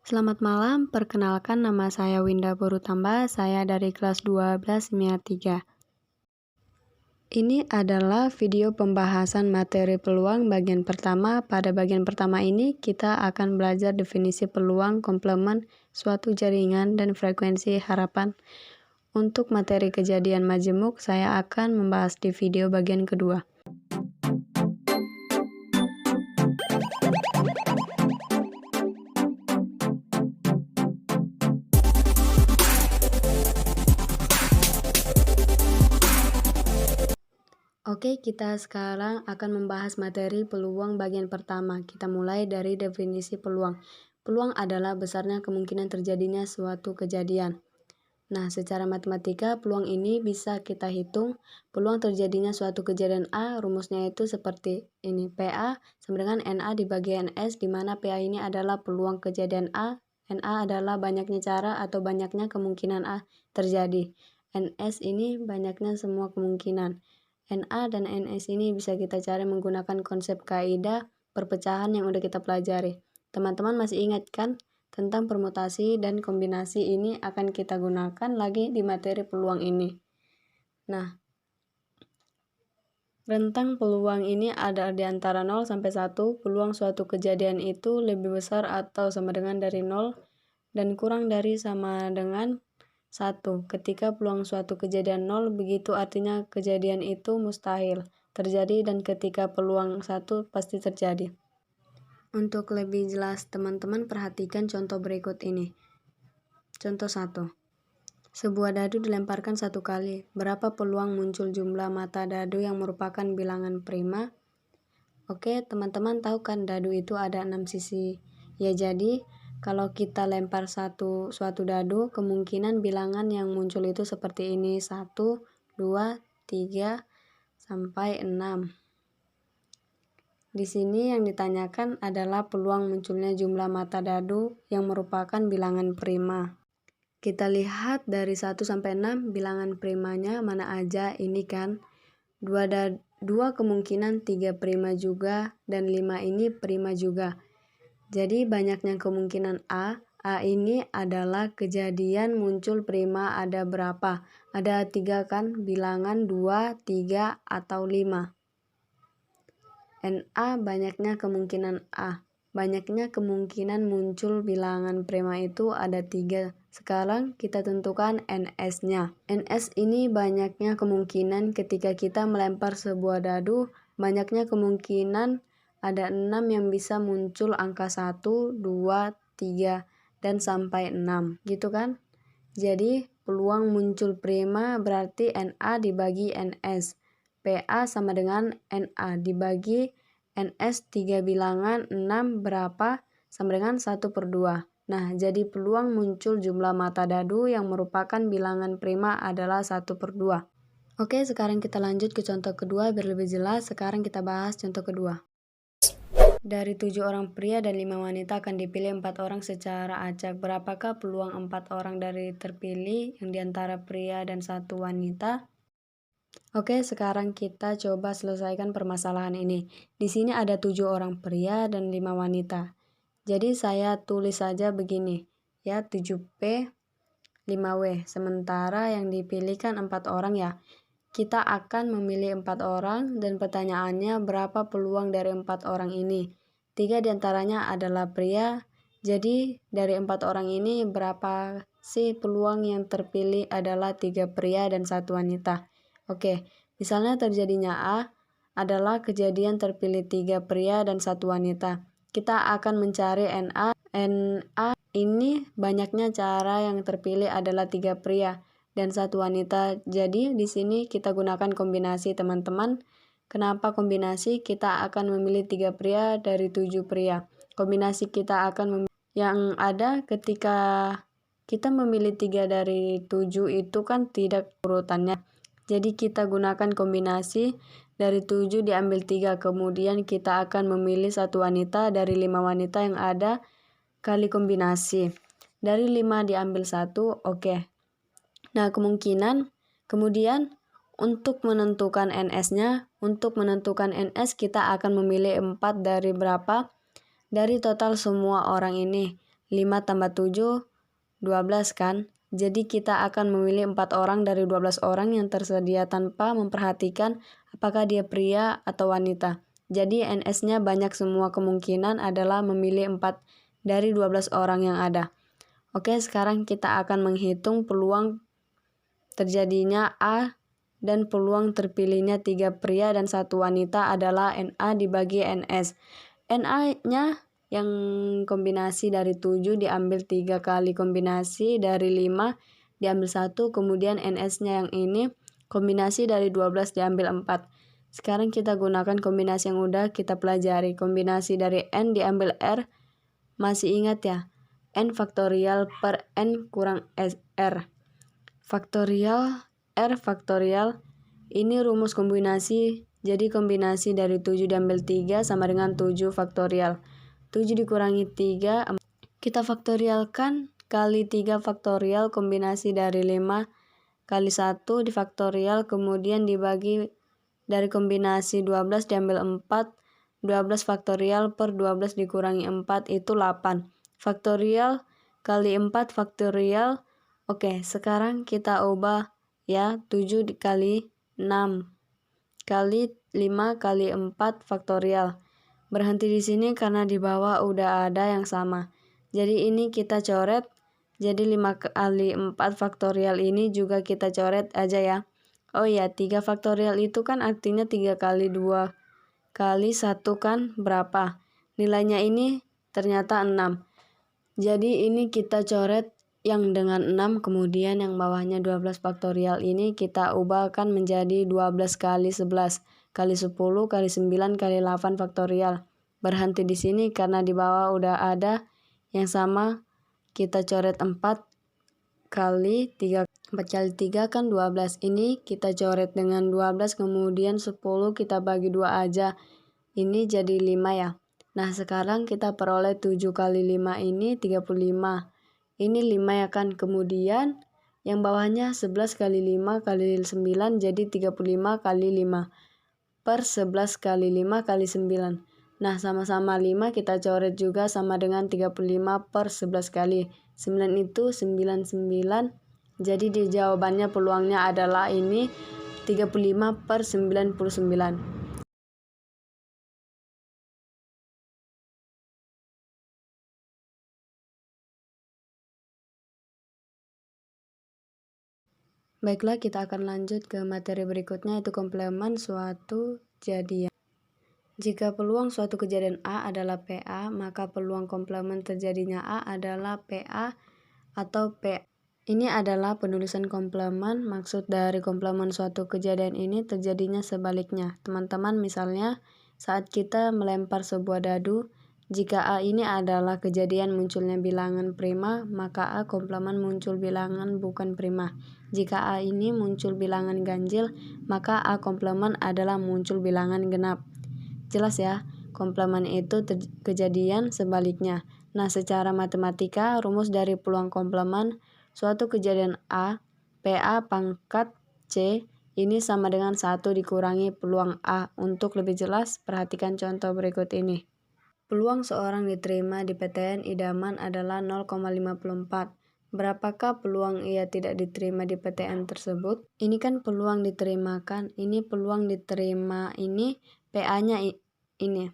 Selamat malam, perkenalkan nama saya Winda Purutamba, saya dari kelas 12 MIA 3. Ini adalah video pembahasan materi peluang bagian pertama. Pada bagian pertama ini kita akan belajar definisi peluang, komplement, suatu jaringan, dan frekuensi harapan. Untuk materi kejadian majemuk, saya akan membahas di video bagian kedua. Oke, kita sekarang akan membahas materi peluang bagian pertama. Kita mulai dari definisi peluang. Peluang adalah besarnya kemungkinan terjadinya suatu kejadian. Nah, secara matematika, peluang ini bisa kita hitung. Peluang terjadinya suatu kejadian A, rumusnya itu seperti ini. PA sama dengan NA dibagi NS, di mana PA ini adalah peluang kejadian A, NA adalah banyaknya cara atau banyaknya kemungkinan A terjadi. NS ini banyaknya semua kemungkinan. NA dan NS ini bisa kita cari menggunakan konsep kaidah perpecahan yang udah kita pelajari. Teman-teman masih ingat kan? Tentang permutasi dan kombinasi ini akan kita gunakan lagi di materi peluang ini. Nah, rentang peluang ini ada di antara 0 sampai 1. Peluang suatu kejadian itu lebih besar atau sama dengan dari 0 dan kurang dari sama dengan 1. Ketika peluang suatu kejadian 0, begitu artinya kejadian itu mustahil terjadi, dan ketika peluang 1 pasti terjadi. Untuk lebih jelas, teman-teman perhatikan contoh berikut ini. Contoh 1. Sebuah dadu dilemparkan 1 kali. Berapa peluang muncul jumlah mata dadu yang merupakan bilangan prima? Oke, teman-teman tahu kan dadu itu ada 6 sisi. Ya, jadi kalau kita lempar suatu dadu, kemungkinan bilangan yang muncul itu seperti ini, 1, 2, 3, sampai 6. Di sini yang ditanyakan adalah peluang munculnya jumlah mata dadu yang merupakan bilangan prima. Kita lihat dari 1 sampai 6, bilangan primanya mana aja, ini kan. 2 kemungkinan 3 prima juga, dan 5 ini prima juga. Jadi banyaknya kemungkinan A ini adalah kejadian muncul prima ada berapa? Ada 3 kan, bilangan 2, 3, atau 5. NA banyaknya kemungkinan A. Banyaknya kemungkinan muncul bilangan prima itu ada 3. Sekarang kita tentukan NS-nya. NS ini banyaknya kemungkinan ketika kita melempar sebuah dadu, banyaknya kemungkinan ada 6 yang bisa muncul angka 1, 2, 3, dan sampai 6. Gitu kan? Jadi peluang muncul prima berarti NA dibagi NS. PA sama dengan NA dibagi NS 3 bilangan 6 berapa? Sama dengan 1/2. Nah, jadi peluang muncul jumlah mata dadu yang merupakan bilangan prima adalah 1/2. Oke, sekarang kita lanjut ke contoh kedua biar lebih jelas. Sekarang kita bahas contoh kedua. Dari 7 orang pria dan 5 wanita akan dipilih 4 orang secara acak. Berapakah peluang 4 orang dari terpilih yang diantara pria dan 1 wanita? Oke, sekarang kita coba selesaikan permasalahan ini. Di sini ada 7 orang pria dan 5 wanita. Jadi saya tulis saja begini, ya, 7P, 5W. Sementara yang dipilihkan 4 orang ya. Kita akan memilih 4 orang dan pertanyaannya berapa peluang dari 4 orang ini. 3 diantaranya adalah pria, jadi dari 4 orang ini berapa sih peluang yang terpilih adalah 3 pria dan 1 wanita. Oke, misalnya terjadinya A adalah kejadian terpilih 3 pria dan 1 wanita. Kita akan mencari NA. NA ini banyaknya cara yang terpilih adalah 3 pria dan 1 wanita. Jadi di sini kita gunakan kombinasi, teman-teman. Kenapa kombinasi? Kita akan memilih 3 pria dari 7 pria. Kombinasi kita akan yang ada ketika kita memilih 3 dari 7 itu kan tidak urutannya. Jadi kita gunakan kombinasi, dari 7 diambil 3, kemudian kita akan memilih 1 wanita dari 5 wanita yang ada kali kombinasi. Dari 5 diambil 1, oke. Nah, kemudian untuk menentukan NS-nya, kita akan memilih 4 dari berapa? Dari total semua orang ini. 5 tambah 7, 12 kan? Jadi kita akan memilih 4 orang dari 12 orang yang tersedia tanpa memperhatikan apakah dia pria atau wanita. Jadi NS-nya banyak, semua kemungkinan adalah memilih 4 dari 12 orang yang ada. Oke, sekarang kita akan menghitung peluang terjadinya A dan peluang terpilihnya 3 pria dan 1 wanita adalah NA dibagi NS. NA-nya yang kombinasi dari 7 diambil 3 kali kombinasi dari 5 diambil 1, kemudian NS-nya yang ini kombinasi dari 12 diambil 4. Sekarang kita gunakan kombinasi yang udah kita pelajari. Kombinasi dari N diambil R, masih ingat ya? N faktorial per N kurang R. Faktorial R faktorial ini rumus kombinasi, jadi kombinasi dari 7 diambil 3 sama dengan 7 faktorial. 7 dikurangi 3, kita faktorialkan kali 3 faktorial, kombinasi dari 5 kali 1 difaktorial, kemudian dibagi dari kombinasi 12 diambil 4, 12 faktorial per 12 dikurangi 4 itu 8. Faktorial kali 4 faktorial. Oke, sekarang kita ubah ya, 7 kali 6 kali 5 kali 4 faktorial. Berhenti di sini karena di bawah udah ada yang sama. Jadi ini kita coret. Jadi 5 kali 4 faktorial ini juga kita coret aja ya. Oh iya, 3 faktorial itu kan artinya 3 kali 2 kali 1 kan berapa? Nilainya ini ternyata 6. Jadi ini kita coret yang dengan 6, kemudian yang bawahnya 12 faktorial ini kita ubahkan menjadi 12 kali 11 kali 10 kali 9 kali 8 faktorial. Berhenti di sini karena di bawah udah ada yang sama. Kita coret 4 kali 3, 4 kali 3 kan 12. Ini kita coret dengan 12, kemudian 10 kita bagi 2 aja. Ini jadi 5 ya. Nah, sekarang kita peroleh 7 kali 5 ini 35. Ini 5 ya kan. Kemudian yang bawahnya 11 kali 5 kali 9 jadi 35 kali 5 per 11 kali 5 kali 9. Nah, sama-sama 5 kita coret juga sama dengan 35 per 11 kali. 9 itu 99. Jadi di jawabannya peluangnya adalah ini 35 per 99. Baiklah, kita akan lanjut ke materi berikutnya, yaitu komplemen suatu kejadian. Jika peluang suatu kejadian A adalah PA, maka peluang komplemen terjadinya A adalah PA atau P. Ini adalah penulisan komplemen. Maksud dari komplemen suatu kejadian ini terjadinya sebaliknya. Teman-teman, misalnya saat kita melempar sebuah dadu, jika A ini adalah kejadian munculnya bilangan prima, maka A komplemen muncul bilangan bukan prima. Jika A ini muncul bilangan ganjil, maka A komplemen adalah muncul bilangan genap. Jelas ya, komplemen itu kejadian sebaliknya. Nah, secara matematika, rumus dari peluang komplemen suatu kejadian A, PA pangkat C, ini sama dengan 1 dikurangi peluang A. Untuk lebih jelas, perhatikan contoh berikut ini. Peluang seorang diterima di PTN idaman adalah 0,54. Berapakah peluang ia tidak diterima di PTN tersebut? Ini kan peluang diterimakan, ini peluang diterima, ini PA-nya ini.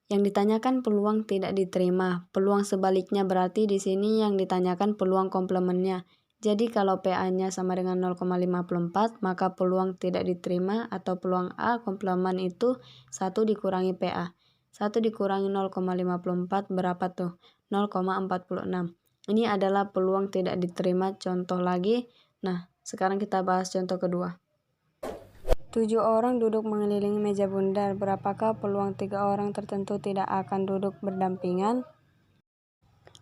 Yang ditanyakan peluang tidak diterima. Peluang sebaliknya berarti di sini yang ditanyakan peluang komplemennya. Jadi kalau PA-nya sama dengan 0,54, maka peluang tidak diterima atau peluang A komplemen itu 1 dikurangi PA. 1 dikurangi 0,54 berapa tuh? 0,46. Ini adalah peluang tidak diterima. Contoh lagi. Nah, sekarang kita bahas contoh kedua. 7 orang duduk mengelilingi meja bundar. Berapakah peluang 3 orang tertentu tidak akan duduk berdampingan?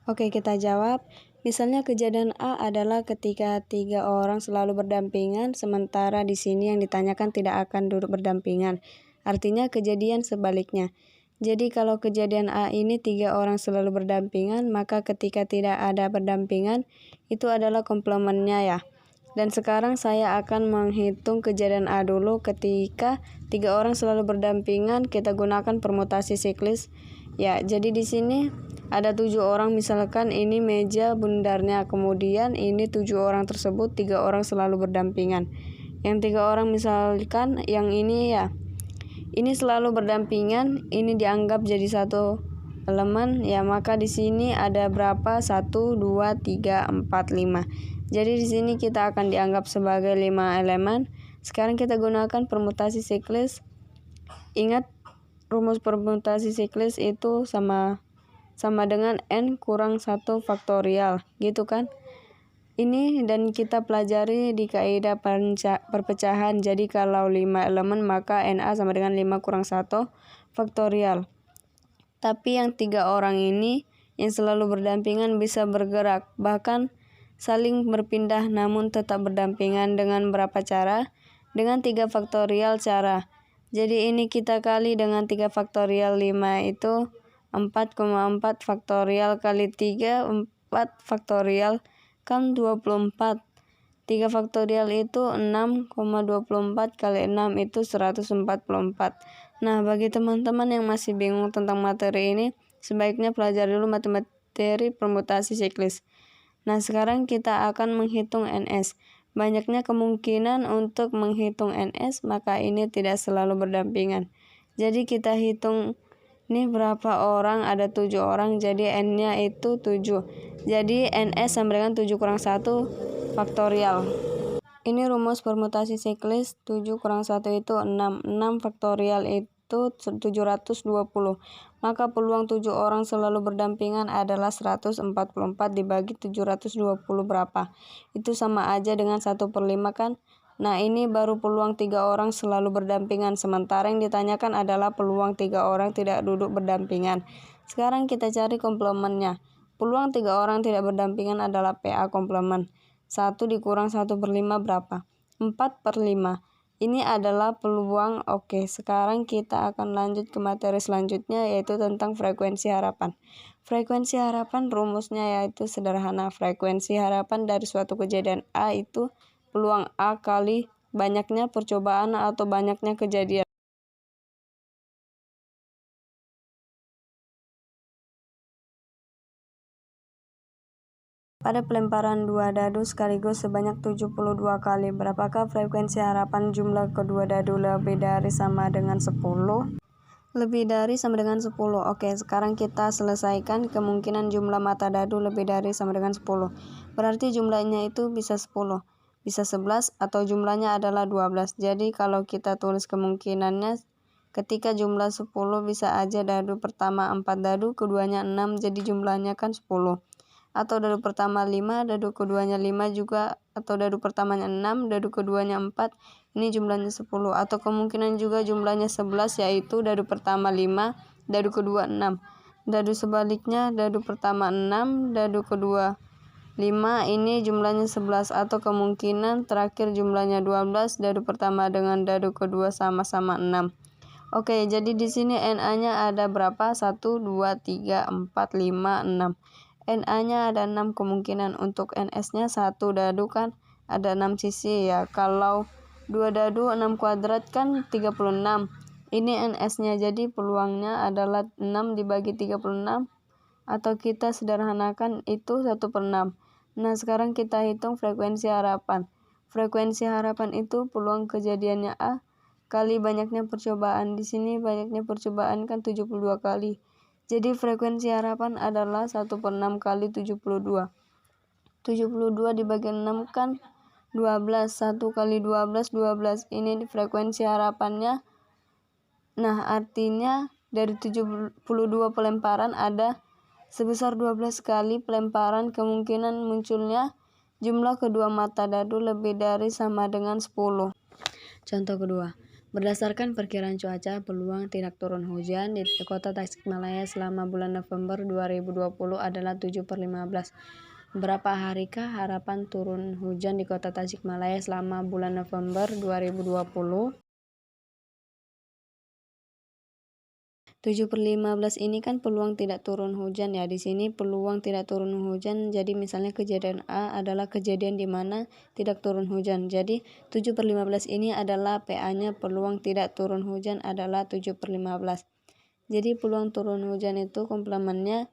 Oke, kita jawab. Misalnya kejadian A adalah ketika 3 orang selalu berdampingan, sementara di sini yang ditanyakan tidak akan duduk berdampingan. Artinya kejadian sebaliknya. Jadi kalau kejadian A ini 3 orang selalu berdampingan, maka ketika tidak ada berdampingan, itu adalah komplemennya ya. Dan sekarang saya akan menghitung kejadian A dulu. Ketika 3 orang selalu berdampingan, kita gunakan permutasi siklis. Ya, jadi di sini ada 7 orang, misalkan ini meja bundarnya, kemudian ini 7 orang tersebut 3 orang selalu berdampingan. Yang 3 orang misalkan yang ini ya, ini selalu berdampingan, ini dianggap jadi satu elemen ya, maka di sini ada berapa? 1, 2, 3, 4, 5. Jadi di sini kita akan dianggap sebagai 5 elemen. Sekarang kita gunakan permutasi siklis. Ingat rumus permutasi siklis itu sama dengan n kurang 1 faktorial, gitu kan? Ini dan kita pelajari di kaidah perpecahan. Jadi kalau 5 elemen maka Na sama dengan 5 kurang 1 faktorial. Tapi yang 3 orang ini yang selalu berdampingan bisa bergerak, bahkan saling berpindah namun tetap berdampingan. Dengan berapa cara? Dengan 3 faktorial cara. Jadi ini kita kali dengan 3 faktorial 5 itu 4,4 faktorial kali 3, 4 faktorial kan 24. 3 faktorial itu 6,24 kali 6 itu 144. Nah, bagi teman-teman yang masih bingung tentang materi ini, sebaiknya pelajari dulu materi permutasi siklis. Nah, sekarang kita akan menghitung NS. Banyaknya kemungkinan untuk menghitung NS, maka ini tidak selalu berdampingan. Jadi kita hitung ini berapa orang, ada 7 orang, jadi N-nya itu 7. Jadi NS sama dengan 7 kurang 1 faktorial. Ini rumus permutasi siklis, 7 kurang 1 itu 6. 6 faktorial itu 720. Maka peluang 7 orang selalu berdampingan adalah 144 dibagi 720 berapa? Itu sama aja dengan 1/5 kan? Nah, ini baru peluang 3 orang selalu berdampingan. Sementara yang ditanyakan adalah peluang 3 orang tidak duduk berdampingan. Sekarang kita cari komplemennya. Peluang 3 orang tidak berdampingan adalah PA komplemen. 1 dikurang 1/5 berapa? 4/5. Ini adalah peluang. Oke, sekarang kita akan lanjut ke materi selanjutnya, yaitu tentang frekuensi harapan. Frekuensi harapan rumusnya yaitu sederhana. Frekuensi harapan dari suatu kejadian A itu peluang A kali banyaknya percobaan atau banyaknya kejadian. Pada pelemparan 2 dadu sekaligus sebanyak 72 kali, berapakah frekuensi harapan jumlah kedua dadu lebih dari sama dengan 10? Lebih dari sama dengan 10. Oke, sekarang kita selesaikan kemungkinan jumlah mata dadu lebih dari sama dengan 10. Berarti jumlahnya itu bisa 10, bisa 11, atau jumlahnya adalah 12. Jadi kalau kita tulis kemungkinannya, ketika jumlah 10 bisa aja dadu pertama 4 dadu, keduanya 6, jadi jumlahnya kan 10. Atau dadu pertama 5, dadu keduanya 5 juga, atau dadu pertamanya 6, dadu keduanya 4, ini jumlahnya 10. Atau kemungkinan juga jumlahnya 11, yaitu dadu pertama 5, dadu kedua 6. Dadu sebaliknya, dadu pertama 6, dadu kedua 5, ini jumlahnya 11. Atau kemungkinan terakhir jumlahnya 12, dadu pertama dengan dadu kedua sama-sama 6. Oke, jadi di sini NA-nya ada berapa? 1, 2, 3, 4, 5, 6. NA-nya ada 6 kemungkinan. Untuk NS-nya 1 dadu kan ada 6 sisi ya. Kalau 2 dadu 6 kuadrat kan 36. Ini NS-nya, jadi peluangnya adalah 6 dibagi 36. Atau kita sederhanakan itu 1/6. Nah, sekarang kita hitung frekuensi harapan. Frekuensi harapan itu peluang kejadiannya A kali banyaknya percobaan. Di sini banyaknya percobaan kan 72 kali. Jadi frekuensi harapan adalah 1/6 kali 72. 72 dibagi 6 kan 12. 1 kali 12, 12. Ini frekuensi harapannya. Nah, artinya dari 72 pelemparan ada sebesar 12 kali pelemparan kemungkinan munculnya jumlah kedua mata dadu lebih dari sama dengan 10. Contoh kedua. Berdasarkan perkiraan cuaca, peluang tidak turun hujan di kota Tasikmalaya selama bulan November 2020 adalah 7/15. Berapa harikah harapan turun hujan di kota Tasikmalaya selama bulan November 2020? 7/15 ini kan peluang tidak turun hujan ya. Di sini peluang tidak turun hujan, jadi misalnya kejadian A adalah kejadian di mana tidak turun hujan. Jadi 7/15 ini adalah PA-nya, peluang tidak turun hujan adalah 7/15. Jadi peluang turun hujan itu komplemennya.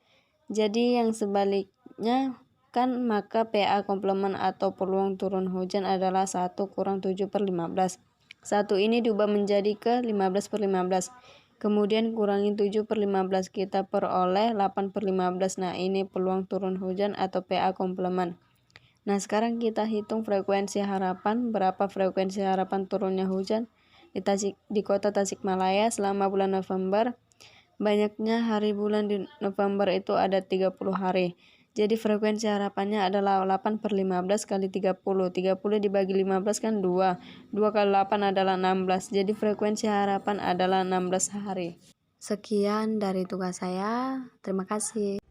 Jadi yang sebaliknya kan, maka PA komplemen atau peluang turun hujan adalah 1 kurang 7/15. 1 ini diubah menjadi ke 15/15. Kemudian kurangi 7/15, kita peroleh 8/15. Nah, ini peluang turun hujan atau PA komplemen. Nah, sekarang kita hitung frekuensi harapan. Berapa frekuensi harapan turunnya hujan di kota Tasikmalaya selama bulan November? Banyaknya hari bulan di November itu ada 30 hari. Jadi frekuensi harapannya adalah 8/15 kali 30. 30 dibagi 15 kan 2. 2 kali 8 adalah 16. Jadi frekuensi harapan adalah 16 hari. Sekian dari tugas saya. Terima kasih.